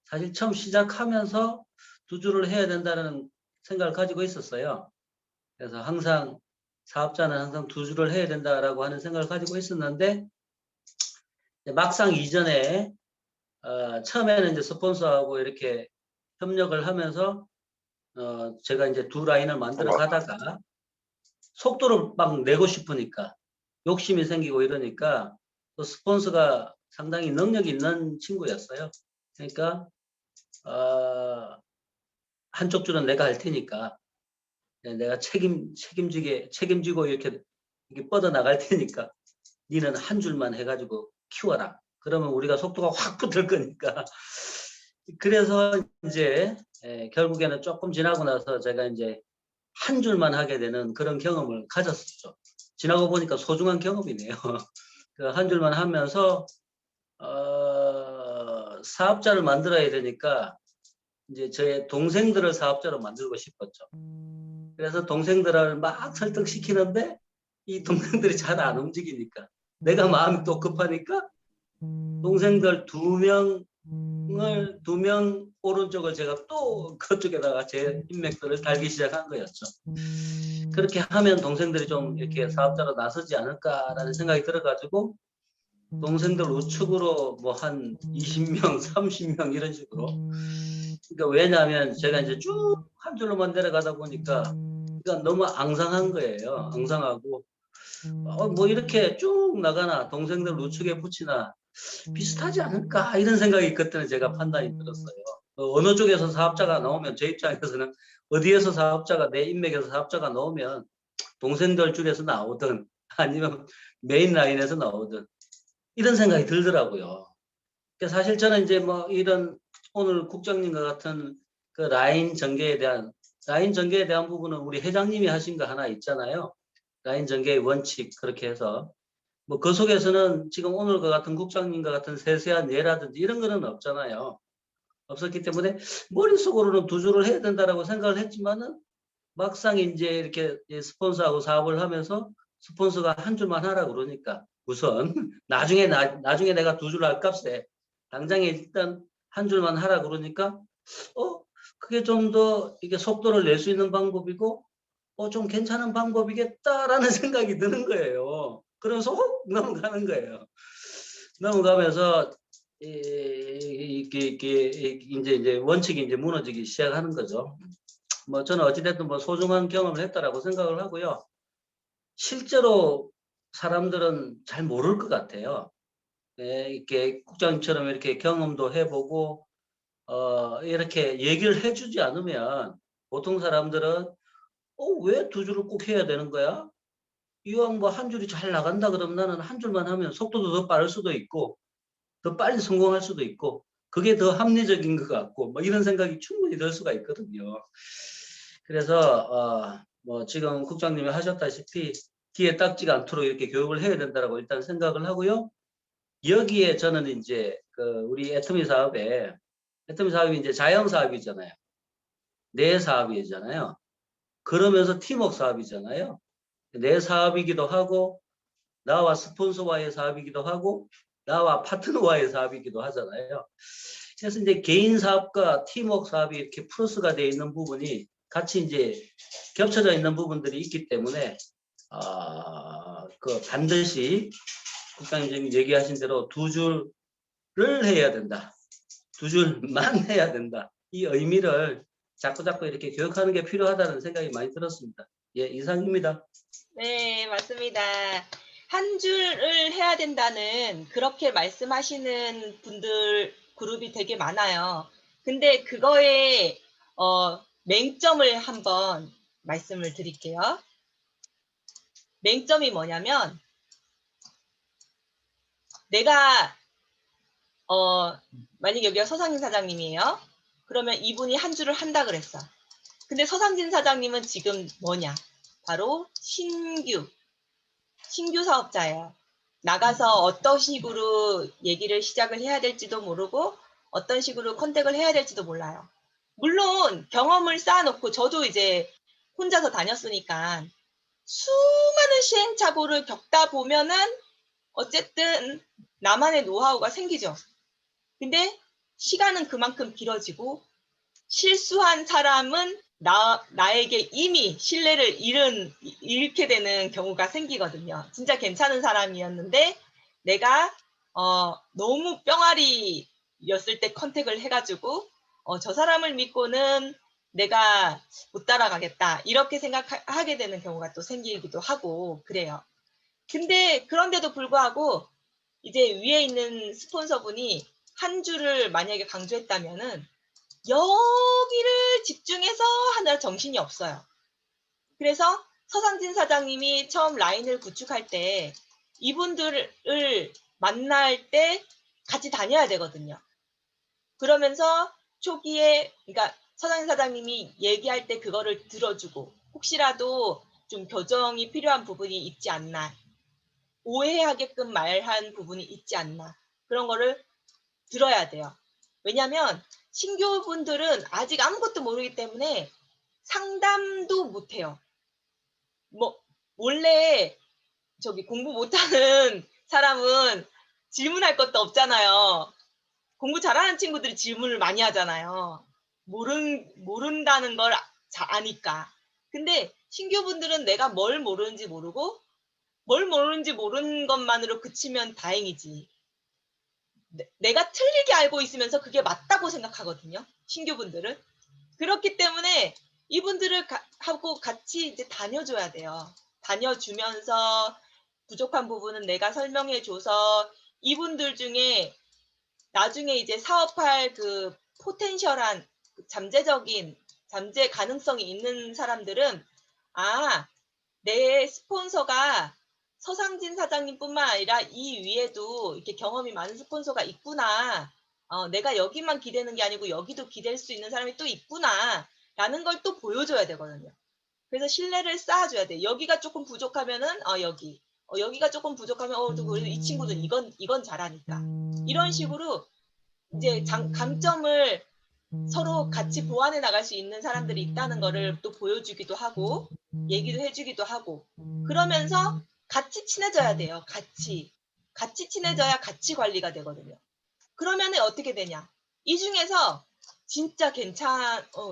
사실 처음 시작하면서 두 줄을 해야 된다는 생각을 가지고 있었어요. 그래서 항상 사업자는 항상 두 줄을 해야 된다라고 하는 생각을 가지고 있었는데, 막상 이전에 처음에는 이제 스폰서하고 이렇게 협력을 하면서 제가 이제 두 라인을 만들어 가다가 속도를 막 내고 싶으니까 욕심이 생기고 이러니까 또 스폰서가 상당히 능력 있는 친구였어요. 그러니까 한쪽 줄은 내가 할 테니까 내가 책임지고 이렇게 뻗어 나갈 테니까 니는 한 줄만 해가지고 키워라. 그러면 우리가 속도가 확 붙을 거니까. 그래서 이제 결국에는 조금 지나고 나서 제가 이제 한 줄만 하게 되는 그런 경험을 가졌었죠. 지나고 보니까 소중한 경험이네요. 그 한 줄만 하면서 사업자를 만들어야 되니까 이제 저의 동생들을 사업자로 만들고 싶었죠. 그래서 동생들을 막 설득시키는데 이 동생들이 잘 안 움직이니까 내가 마음이 또 급하니까 동생들 두 명 오른쪽을 제가 또 그쪽에다가 제 인맥들을 달기 시작한 거였죠. 그렇게 하면 동생들이 좀 이렇게 사업자로 나서지 않을까라는 생각이 들어가지고 동생들 우측으로 뭐 한 20명, 30명 이런 식으로. 그러니까 왜냐하면 제가 이제 쭉 한 줄로만 내려가다 보니까 그러니까 너무 앙상한 거예요. 앙상하고 뭐 이렇게 쭉 나가나 동생들 우측에 붙이나 비슷하지 않을까 이런 생각이 그때는 제가 판단이 들었어요. 어느 쪽에서 사업자가 나오면 제 입장에서는 어디에서 사업자가 내 인맥에서 사업자가 나오면 동생들 줄에서 나오든 아니면 메인 라인에서 나오든 이런 생각이 들더라고요. 그러니까 사실 저는 이제 뭐 이런 오늘 국장님과 같은 그 라인 전개에 대한 부분은 우리 회장님이 하신 거 하나 있잖아요. 라인 전개의 원칙 그렇게 해서 뭐 그 속에서는 지금 오늘과 같은 국장님과 같은 세세한 예라든지 이런 거는 없잖아요. 없었기 때문에 머릿속으로는 두 줄을 해야 된다라고 생각을 했지만은 막상 이제 이렇게 스폰서하고 사업을 하면서 스폰서가 한 줄만 하라 그러니까 우선 나중에 내가 두 줄 할 값에 당장에 일단 한 줄만 하라 그러니까 그게 좀 더 이게 속도를 낼 수 있는 방법이고 좀 괜찮은 방법이겠다라는 생각이 드는 거예요. 그러면서 혹 넘어가는 거예요. 넘어가면서 이제 원칙이 이제 무너지기 시작하는 거죠. 뭐 저는 어찌됐든 뭐 소중한 경험을 했다라고 생각을 하고요. 실제로 사람들은 잘 모를 것 같아요. 이렇게 국장님처럼 이렇게 경험도 해보고 이렇게 얘기를 해주지 않으면 보통 사람들은 왜 두 줄을 꼭 해야 되는 거야? 이왕 뭐 한 줄이 잘 나간다 그러면 나는 한 줄만 하면 속도도 더 빠를 수도 있고 더 빨리 성공할 수도 있고 그게 더 합리적인 것 같고 뭐 이런 생각이 충분히 들 수가 있거든요. 그래서 뭐 지금 국장님이 하셨다시피 뒤에 딱지가 않도록 이렇게 교육을 해야 된다라고 일단 생각을 하고요. 여기에 저는 이제 우리 애터미 사업이 이제 자영 사업이잖아요. 내 사업이잖아요. 그러면서 팀워크 사업이잖아요. 내 사업이기도 하고 나와 스폰서와의 사업이기도 하고 나와 파트너와의 사업이기도 하잖아요. 그래서 이제 개인 사업과 팀워크 사업이 이렇게 플러스가 되어 있는 부분이 같이 이제 겹쳐져 있는 부분들이 있기 때문에 반드시 국장님이 얘기하신 대로 두 줄을 해야 된다. 두 줄만 해야 된다. 이 의미를 자꾸 이렇게 교육하는 게 필요하다는 생각이 많이 들었습니다. 예, 이상입니다. 네, 맞습니다. 한 줄을 해야 된다는 그렇게 말씀하시는 분들 그룹이 되게 많아요. 근데 그거에 맹점을 한번 말씀을 드릴게요. 맹점이 뭐냐면 내가 만약 여기가 서상진 사장님이에요. 그러면 이분이 한 줄을 한다 그랬어. 근데 서상진 사장님은 지금 뭐냐? 바로 신규 사업자예요. 나가서 어떤 식으로 얘기를 시작을 해야 될지도 모르고 어떤 식으로 컨택을 해야 될지도 몰라요. 물론 경험을 쌓아놓고 저도 이제 혼자서 다녔으니까 수많은 시행착오를 겪다 보면은 어쨌든 나만의 노하우가 생기죠. 근데 시간은 그만큼 길어지고 실수한 사람은 나에게 이미 신뢰를 잃게 되는 경우가 생기거든요. 진짜 괜찮은 사람이었는데 내가 너무 뿅아리였을 때 컨택을 해가지고 저 사람을 믿고는 내가 못 따라가겠다 이렇게 생각하게 되는 경우가 또 생기기도 하고 그래요. 근데 그런데도 불구하고 이제 위에 있는 스폰서분이 한 줄을 만약에 강조했다면은 여기를 집중해서 하느라 정신이 없어요. 그래서 서상진 사장님이 처음 라인을 구축할 때 이분들을 만날 때 같이 다녀야 되거든요. 그러면서 초기에 그러니까 서상진 사장님이 얘기할 때 그거를 들어주고 혹시라도 좀 교정이 필요한 부분이 있지 않나 오해하게끔 말한 부분이 있지 않나 그런 거를 들어야 돼요. 왜냐하면 신규분들은 아직 아무것도 모르기 때문에 상담도 못해요. 뭐 원래 저기 공부 못하는 사람은 질문할 것도 없잖아요. 공부 잘하는 친구들이 질문을 많이 하잖아요. 모른다는 걸 아니까. 근데 신규분들은 내가 뭘 모르는지 모르고 뭘 모르는지 모르는 것만으로 그치면 다행이지. 내가 틀리게 알고 있으면서 그게 맞다고 생각하거든요. 신규분들은. 그렇기 때문에 이분들을 하고 같이 이제 다녀줘야 돼요. 다녀주면서 부족한 부분은 내가 설명해줘서 이분들 중에 나중에 이제 사업할 그 포텐셜한 잠재 가능성이 있는 사람들은 내 스폰서가 서상진 사장님뿐만 아니라 이 위에도 이렇게 경험이 많은 스폰서가 있구나. 내가 여기만 기대는 게 아니고 여기도 기댈 수 있는 사람이 또 있구나. 라는 걸 또 보여줘야 되거든요. 그래서 신뢰를 쌓아줘야 돼. 여기가 조금 부족하면은 여기. 여기가 조금 부족하면 그래도 이 친구는 이건 잘하니까. 이런 식으로 이제 강점을 서로 같이 보완해 나갈 수 있는 사람들이 있다는 거를 또 보여주기도 하고 얘기도 해주기도 하고 그러면서 같이 친해져야 돼요. 같이 친해져야 같이 관리가 되거든요. 그러면은 어떻게 되냐? 이 중에서 진짜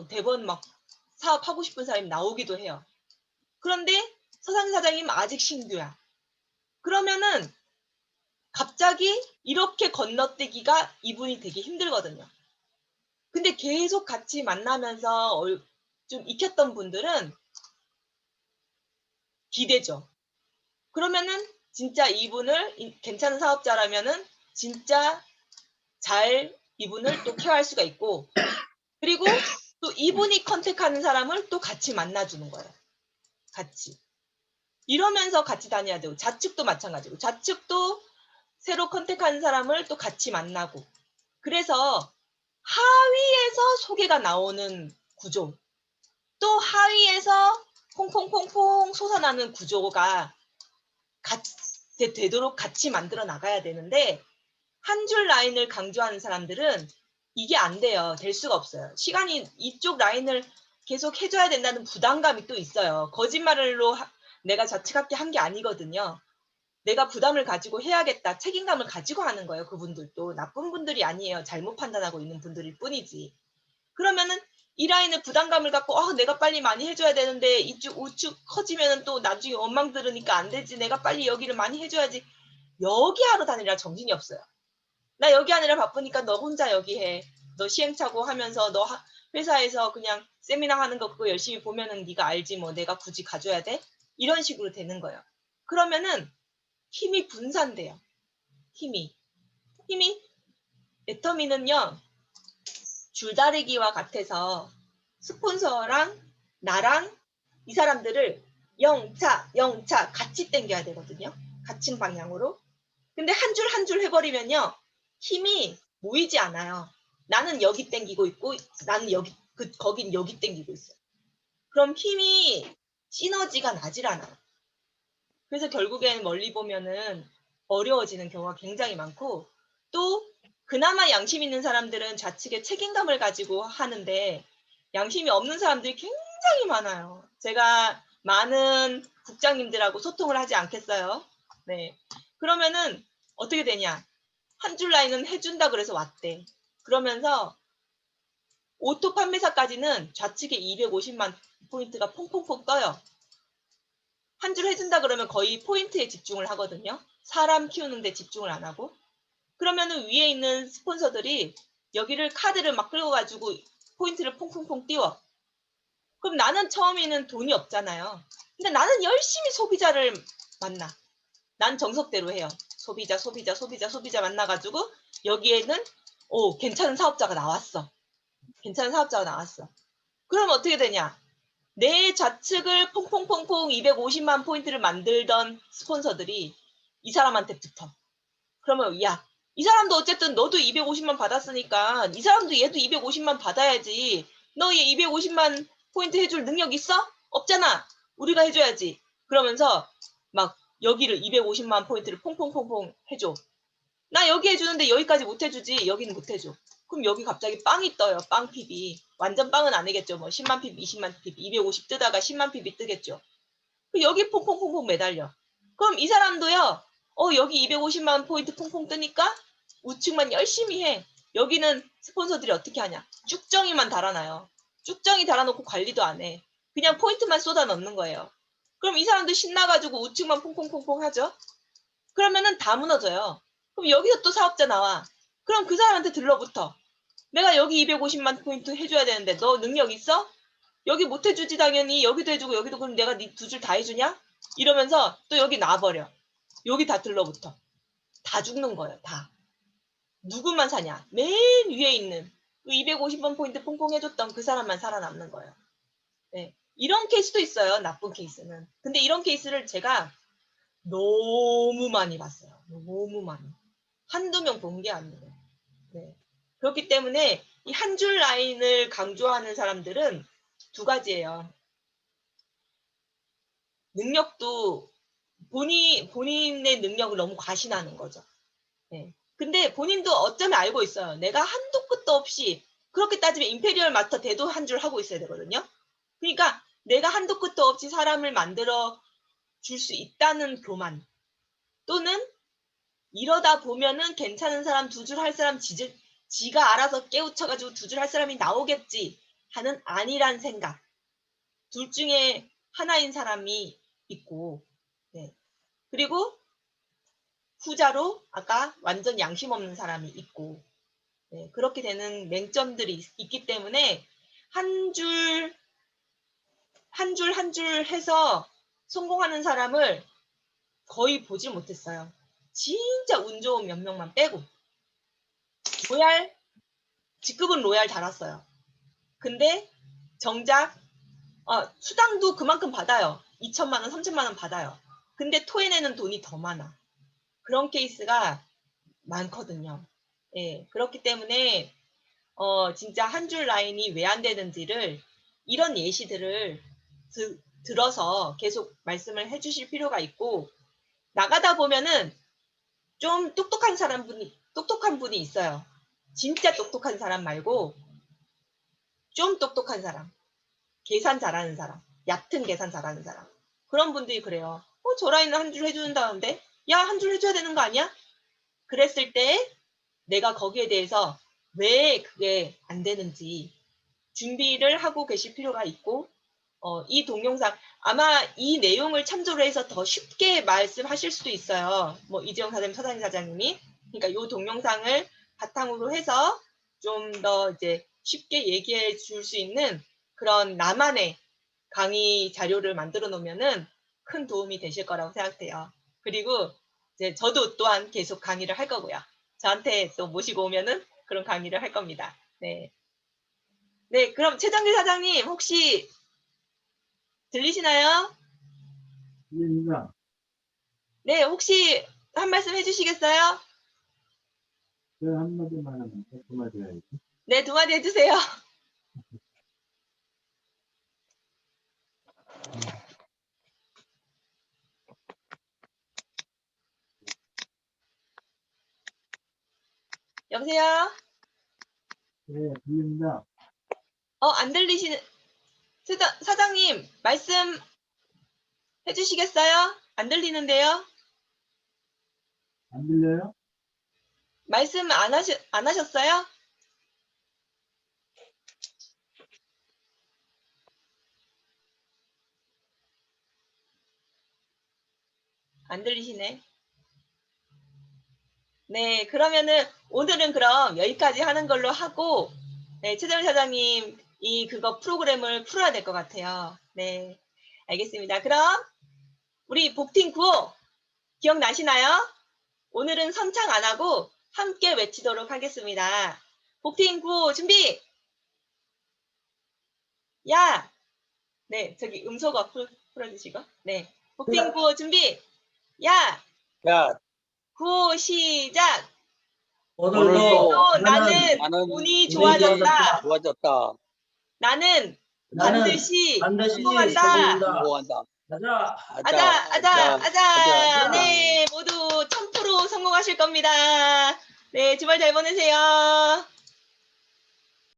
대번 막 사업하고 싶은 사람이 나오기도 해요. 그런데 서상 사장님 아직 신규야. 그러면은 갑자기 이렇게 건너뛰기가 이분이 되게 힘들거든요. 근데 계속 같이 만나면서 좀 익혔던 분들은 기대죠. 그러면은 진짜 이분을 괜찮은 사업자라면은 진짜 잘 이분을 또 케어할 수가 있고 그리고 또 이분이 컨택하는 사람을 또 같이 만나주는 거예요. 같이. 이러면서 같이 다녀야 되고 좌측도 마찬가지고 좌측도 새로 컨택하는 사람을 또 같이 만나고 그래서 하위에서 소개가 나오는 구조 또 하위에서 퐁퐁퐁퐁 솟아나는 구조가 되도록 같이 만들어 나가야 되는데 한 줄 라인을 강조하는 사람들은 이게 안 돼요. 될 수가 없어요. 시간이 이쪽 라인을 계속 해줘야 된다는 부담감이 또 있어요. 거짓말로 내가 자책하게 한 게 아니거든요. 내가 부담을 가지고 해야겠다. 책임감을 가지고 하는 거예요. 그분들도. 나쁜 분들이 아니에요. 잘못 판단하고 있는 분들일 뿐이지. 그러면은 이 라인을 부담감을 갖고 내가 빨리 많이 해줘야 되는데 이쪽 우측 커지면은 또 나중에 원망 들으니까 안 되지. 내가 빨리 여기를 많이 해줘야지. 여기 하러 다니라 정신이 없어요. 나 여기 하느라 바쁘니까 너 혼자 여기 해. 너 시행착오 하면서 너 회사에서 그냥 세미나 하는 거 그거 열심히 보면은 네가 알지 뭐 내가 굳이 가줘야 돼? 이런 식으로 되는 거예요. 그러면은 힘이 분산돼요. 힘이 애터미는요. 줄다리기와 같아서 스폰서랑 나랑 이 사람들을 영차 같이 당겨야 되거든요. 같은 방향으로. 근데 한 줄 한 줄 해버리면요. 힘이 모이지 않아요. 나는 여기 당기고 있고 나는 여기 거긴 여기 당기고 있어요. 그럼 힘이 시너지가 나질 않아요. 그래서 결국엔 멀리 보면은 어려워지는 경우가 굉장히 많고 또 그나마 양심 있는 사람들은 좌측에 책임감을 가지고 하는데 양심이 없는 사람들이 굉장히 많아요. 제가 많은 국장님들하고 소통을 하지 않겠어요. 네. 그러면은 어떻게 되냐? 한 줄 라인은 해준다 그래서 왔대. 그러면서 오토 판매사까지는 좌측에 250만 포인트가 퐁퐁퐁 떠요. 한 줄 해준다 그러면 거의 포인트에 집중을 하거든요. 사람 키우는 데 집중을 안 하고. 그러면은 위에 있는 스폰서들이 여기를 카드를 막 끌어가지고 포인트를 퐁퐁퐁 띄워. 그럼 나는 처음에는 돈이 없잖아요. 근데 나는 열심히 소비자를 만나. 난 정석대로 해요. 소비자 만나가지고 여기에는 괜찮은 사업자가 나왔어. 괜찮은 사업자가 나왔어. 그럼 어떻게 되냐? 내 좌측을 퐁퐁퐁퐁 250만 포인트를 만들던 스폰서들이 이 사람한테 붙어. 그러면 야, 이 사람도 어쨌든 너도 250만 받았으니까 이 사람도 얘도 250만 받아야지. 너 얘 250만 포인트 해줄 능력 있어? 없잖아. 우리가 해줘야지. 그러면서 막 여기를 250만 포인트를 퐁퐁퐁퐁 해줘. 나 여기 해주는데 여기까지 못 해주지. 여기는 못 해줘. 그럼 여기 갑자기 빵이 떠요. 빵 PB. 완전 빵은 아니겠죠. 뭐 10만 PB, 20만 PB, 250 뜨다가 10만 PB 뜨겠죠. 여기 퐁퐁퐁퐁 매달려. 그럼 이 사람도요. 여기 250만 포인트 퐁퐁 뜨니까 우측만 열심히 해. 여기는 스폰서들이 어떻게 하냐. 쭉정이만 달아놔요. 쭉정이 달아놓고 관리도 안 해. 그냥 포인트만 쏟아 넣는 거예요. 그럼 이 사람도 신나가지고 우측만 퐁퐁퐁퐁 하죠. 그러면은 다 무너져요. 그럼 여기서 또 사업자 나와. 그럼 그 사람한테 들러붙어. 내가 여기 250만 포인트 해줘야 되는데 너 능력 있어? 여기 못 해주지 당연히. 여기도 해주고 여기도. 그럼 내가 네 두 줄 다 해주냐? 이러면서 또 여기 놔버려. 여기 다 들러붙어. 다 죽는 거예요. 다. 누구만 사냐? 맨 위에 있는 그 250번 포인트 퐁퐁 해줬던 그 사람만 살아남는 거예요. 네. 이런 케이스도 있어요. 나쁜 케이스는. 근데 이런 케이스를 제가 너무 많이 봤어요. 너무 많이. 한두 명 본 게 아니에요. 네. 그렇기 때문에 이 한 줄 라인을 강조하는 사람들은 두 가지예요. 능력도 본인의 능력을 너무 과신하는 거죠. 네. 근데 본인도 어쩌면 알고 있어요. 내가 한도 끝도 없이 그렇게 따지면 임페리얼 마스터 대도 한 줄 하고 있어야 되거든요. 그러니까 내가 한도 끝도 없이 사람을 만들어 줄 수 있다는 교만 또는 이러다 보면은 괜찮은 사람 두 줄 할 사람 지가 알아서 깨우쳐가지고 두 줄 할 사람이 나오겠지 하는 아니란 생각. 둘 중에 하나인 사람이 있고, 네. 그리고 후자로 아까 완전 양심 없는 사람이 있고, 네. 그렇게 되는 맹점들이 있기 때문에 한 줄 한 줄 해서 성공하는 사람을 거의 보질 못했어요. 진짜 운 좋은 몇 명만 빼고. 로얄, 직급은 로얄 달았어요. 근데 정작 수당도 그만큼 받아요. 2천만 원, 3천만 원 받아요. 근데 토해내는 돈이 더 많아. 그런 케이스가 많거든요. 예, 그렇기 때문에 진짜 한 줄 라인이 왜 안 되는지를 이런 예시들을 들어서 계속 말씀을 해주실 필요가 있고 나가다 보면은 좀 똑똑한 분이 있어요. 진짜 똑똑한 사람 말고 좀 똑똑한 사람, 계산 잘하는 사람, 얕은 계산 잘하는 사람. 그런 분들이 그래요. 저 라인은 한 줄 해준다는데? 야, 한 줄 해줘야 되는 거 아니야? 그랬을 때 내가 거기에 대해서 왜 그게 안 되는지 준비를 하고 계실 필요가 있고 이 동영상 아마 이 내용을 참조를 해서 더 쉽게 말씀하실 수도 있어요. 뭐 이재용 사장님, 서장희 사장님이 그러니까 이 동영상을 바탕으로 해서 좀 더 이제 쉽게 얘기해 줄 수 있는 그런 나만의 강의 자료를 만들어 놓으면은 큰 도움이 되실 거라고 생각해요. 그리고 이제 저도 또한 계속 강의를 할 거고요. 저한테 또 모시고 오면은 그런 강의를 할 겁니다. 네. 네, 그럼 최정길 사장님 혹시 들리시나요? 들립니다. 네, 혹시 한 말씀 해주시겠어요? 그 한마디만 하면 두 마디 해야지. 네, 두 마디 해주세요. 여보세요? 네, 들립니다. 안 들리시는, 사장님, 말씀 해주시겠어요? 안 들리는데요? 안 들려요? 말씀 안 하셨어요? 안 들리시네. 네, 그러면은 오늘은 그럼 여기까지 하는 걸로 하고, 네, 최정일 사장님 이 그거 프로그램을 풀어야 될 것 같아요. 네, 알겠습니다. 그럼 우리 복팀 구호 기억나시나요? 오늘은 선창 안 하고 함께 외치도록 하겠습니다. 복팀 구호 준비! 야! 네, 저기 음소거 풀어주시고. 네, 복팀 구호 준비! 야! 야, 구호 시작! 오늘도 또 나는 나는 운이 운이 좋아졌다. 좋아졌다. 나는 나는 반드시 반드시 성공한다. 성공한다. 성공한다. 가자. 아자. 네, 모두 1000% 성공하실 겁니다. 네, 주말 잘 보내세요.